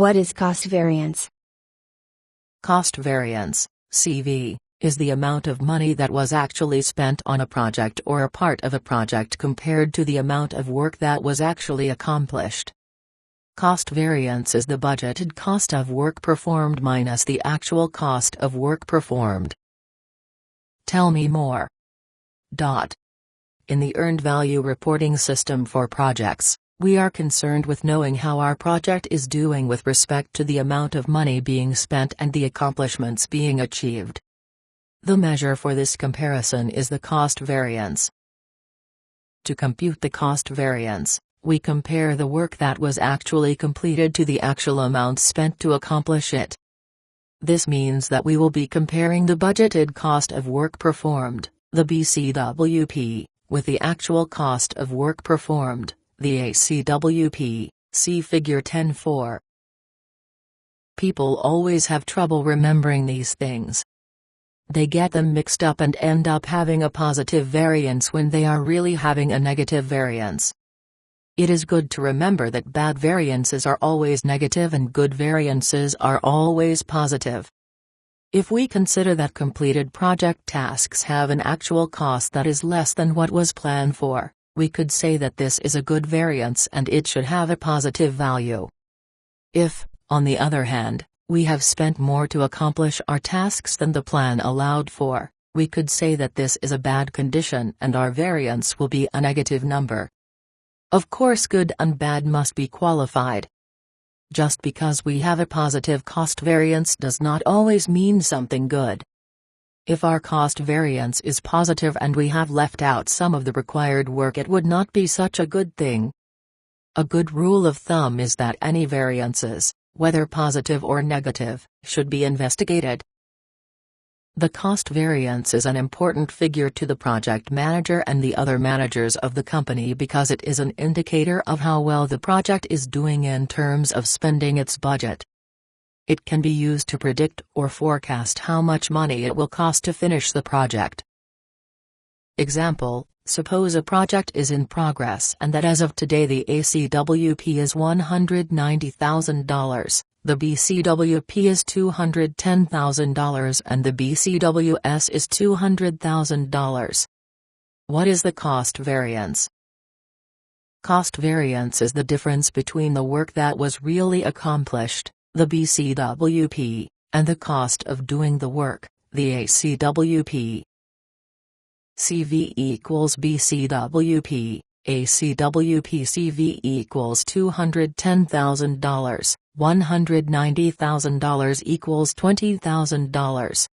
What is cost variance? Cost variance, CV, is the amount of money that was actually spent on a project or a part of a project compared to the amount of work that was actually accomplished. Cost variance is the budgeted cost of work performed minus the actual cost of work performed. Tell me more. In the earned value reporting system for projects, we are concerned with knowing how our project is doing with respect to the amount of money being spent and the accomplishments being achieved. The measure for this comparison is the cost variance. To compute the cost variance, we compare the work that was actually completed to the actual amount spent to accomplish it. This means that we will be comparing the budgeted cost of work performed, the BCWP, with the actual cost of work performed, the ACWP, see Figure 10.4. People always have trouble remembering these things. They get them mixed up and end up having a positive variance when they are really having a negative variance. It is good to remember that bad variances are always negative and good variances are always positive. If we consider that completed project tasks have an actual cost that is less than what was planned for, we could say that this is a good variance and it should have a positive value. If, on the other hand, we have spent more to accomplish our tasks than the plan allowed for, we could say that this is a bad condition and our variance will be a negative number. Of course, good and bad must be qualified. Just because we have a positive cost variance does not always mean something good. If our cost variance is positive and we have left out some of the required work, it would not be such a good thing. A good rule of thumb is that any variances, whether positive or negative, should be investigated. The cost variance is an important figure to the project manager and the other managers of the company because it is an indicator of how well the project is doing in terms of spending its budget. It can be used to predict or forecast how much money it will cost to finish the project. Example: suppose a project is in progress and that as of today the ACWP is $190,000, the BCWP is $210,000 and the BCWS is $200,000. What is the cost variance? Cost variance is the difference between the work that was really accomplished, the BCWP, and the cost of doing the work, the ACWP. CV equals BCWP, ACWP CV equals $210,000, $190,000 equals $20,000.